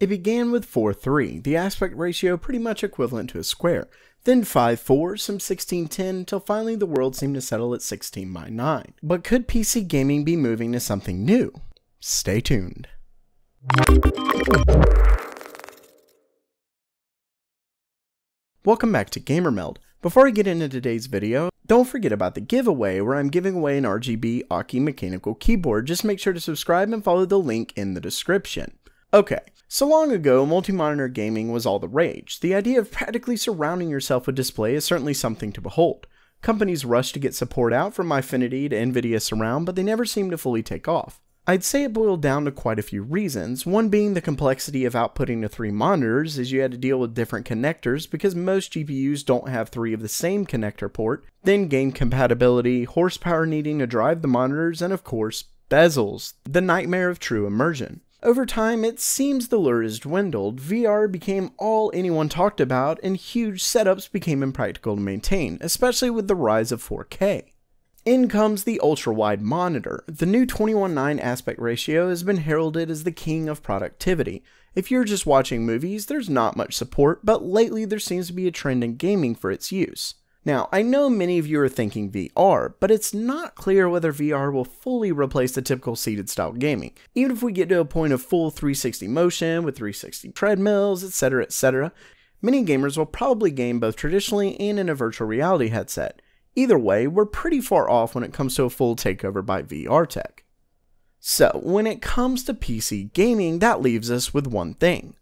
It began with 4:3, the aspect ratio pretty much equivalent to a square, then 5:4, some 16:10, until finally the world seemed to settle at 16:9. But could PC gaming be moving to something new? Stay tuned. Welcome back to GamerMeld. Before I get into today's video, don't forget about the giveaway where I'm giving away an RGB Aki mechanical keyboard. Just make sure to subscribe and follow the link in the description. Okay, so long ago, multi-monitor gaming was all the rage. The idea of practically surrounding yourself with display is certainly something to behold. Companies rushed to get support out from Infinity to Nvidia Surround, but they never seemed to fully take off. I'd say it boiled down to quite a few reasons, one being the complexity of outputting to 3 monitors, as you had to deal with different connectors because most GPUs don't have 3 of the same connector port, then game compatibility, horsepower needing to drive the monitors, and of course, bezels, the nightmare of true immersion. Over time, it seems the lure has dwindled, VR became all anyone talked about, and huge setups became impractical to maintain, especially with the rise of 4K. In comes the ultra-wide monitor. The new 21:9 aspect ratio has been heralded as the king of productivity. If you're just watching movies, there's not much support, but lately there seems to be a trend in gaming for its use. Now, I know many of you are thinking VR, but it's not clear whether VR will fully replace the typical seated style gaming. Even if we get to a point of full 360 motion with 360 treadmills, etc., many gamers will probably game both traditionally and in a virtual reality headset. Either way, we're pretty far off when it comes to a full takeover by VR tech. So, when it comes to PC gaming, that leaves us with one thing: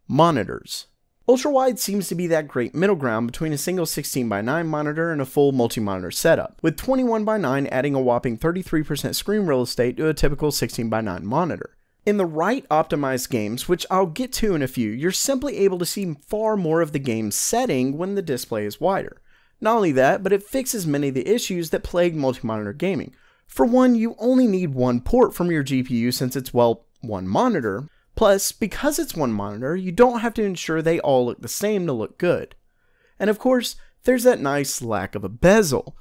monitors. Ultrawide seems to be that great middle ground between a single 16:9 monitor and a full multi-monitor setup, with 21:9 adding a whopping 33% screen real estate to a typical 16:9 monitor. In the right optimized games, which I'll get to in a few, you're simply able to see far more of the game's setting when the display is wider. Not only that, but it fixes many of the issues that plague multi-monitor gaming. For one, you only need one port from your GPU since it's, well, one monitor. Plus, because it's one monitor, you don't have to ensure they all look the same to look good. And of course, there's that nice lack of a bezel.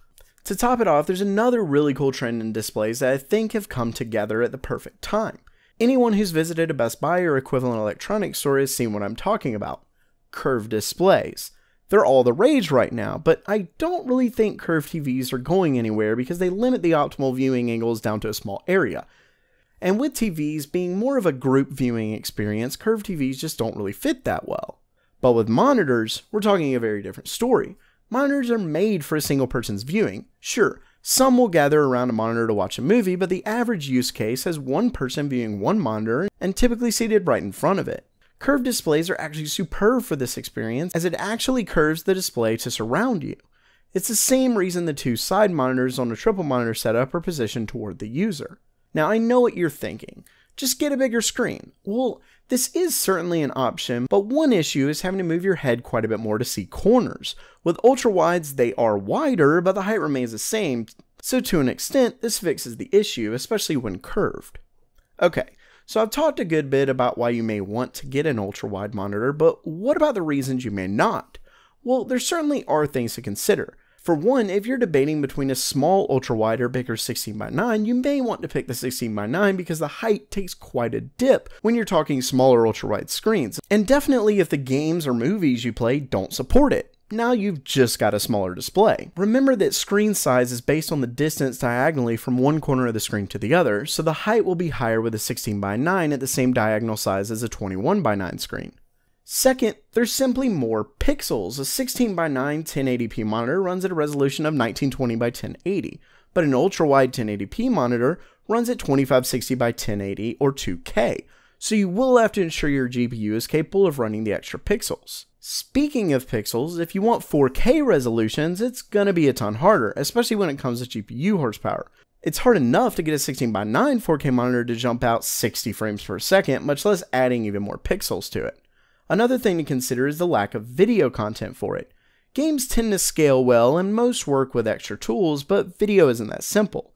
To top it off, there's another really cool trend in displays that I think have come together at the perfect time. Anyone who's visited a Best Buy or equivalent electronics store has seen what I'm talking about: curved displays. They're all the rage right now, but I don't really think curved TVs are going anywhere because they limit the optimal viewing angles down to a small area. And with TVs being more of a group viewing experience, curved TVs just don't really fit that well. But with monitors, we're talking a very different story. Monitors are made for a single person's viewing. Sure, some will gather around a monitor to watch a movie, but the average use case has one person viewing one monitor and typically seated right in front of it. Curved displays are actually superb for this experience, as it actually curves the display to surround you. It's the same reason the 2 side monitors on a triple monitor setup are positioned toward the user. Now, I know what you're thinking: just get a bigger screen. Well, this is certainly an option, but one issue is having to move your head quite a bit more to see corners. With ultra-wides, they are wider, but the height remains the same, so to an extent, this fixes the issue, especially when curved. Okay, so I've talked a good bit about why you may want to get an ultra-wide monitor, but what about the reasons you may not? Well, there certainly are things to consider. For one, if you're debating between a small ultra-wide or bigger 16:9, you may want to pick the 16:9 because the height takes quite a dip when you're talking smaller ultra-wide screens, and definitely if the games or movies you play don't support it. Now you've just got a smaller display. Remember that screen size is based on the distance diagonally from one corner of the screen to the other, so the height will be higher with a 16:9 at the same diagonal size as a 21:9 screen. Second, there's simply more pixels. A 16:9 1080p monitor runs at a resolution of 1920 by 1080, but an ultra-wide 1080p monitor runs at 2560 by 1080 or 2K, so you will have to ensure your GPU is capable of running the extra pixels. Speaking of pixels, if you want 4K resolutions, it's gonna be a ton harder, especially when it comes to GPU horsepower. It's hard enough to get a 16:9 4K monitor to jump out 60 frames per second, much less adding even more pixels to it. Another thing to consider is the lack of video content for it. Games tend to scale well and most work with extra tools, but video isn't that simple.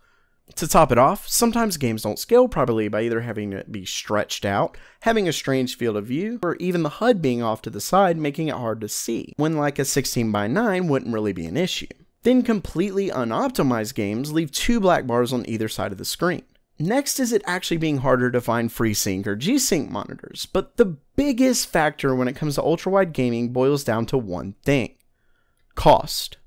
To top it off, sometimes games don't scale properly by either having it be stretched out, having a strange field of view, or even the HUD being off to the side making it hard to see, when like a 16:9 wouldn't really be an issue. Then completely unoptimized games leave 2 black bars on either side of the screen. Next is it actually being harder to find FreeSync or G-Sync monitors, but the biggest factor when it comes to ultrawide gaming boils down to one thing: cost.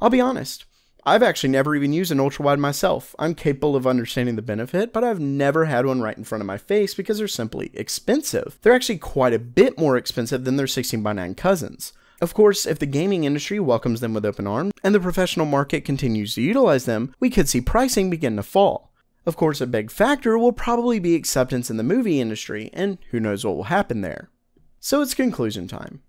I'll be honest, I've actually never even used an ultrawide myself. I'm capable of understanding the benefit, but I've never had one right in front of my face because they're simply expensive. They're actually quite a bit more expensive than their 16:9 cousins. Of course, if the gaming industry welcomes them with open arms and the professional market continues to utilize them, we could see pricing begin to fall. Of course, a big factor will probably be acceptance in the movie industry, and who knows what will happen there. So it's conclusion time.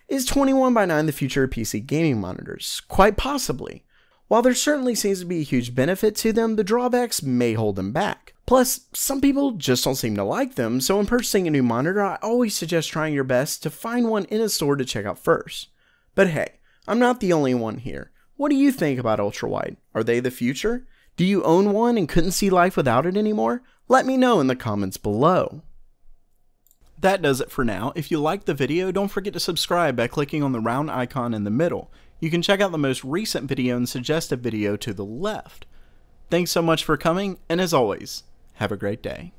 Is 21:9 the future of PC gaming monitors? Quite possibly. While there certainly seems to be a huge benefit to them, the drawbacks may hold them back. Plus, some people just don't seem to like them, so when purchasing a new monitor, I always suggest trying your best to find one in a store to check out first. But hey, I'm not the only one here. What do you think about ultrawide? Are they the future? Do you own one and couldn't see life without it anymore? Let me know in the comments below. That does it for now. If you liked the video, don't forget to subscribe by clicking on the round icon in the middle. You can check out the most recent video and suggested video to the left. Thanks so much for coming, and as always, have a great day.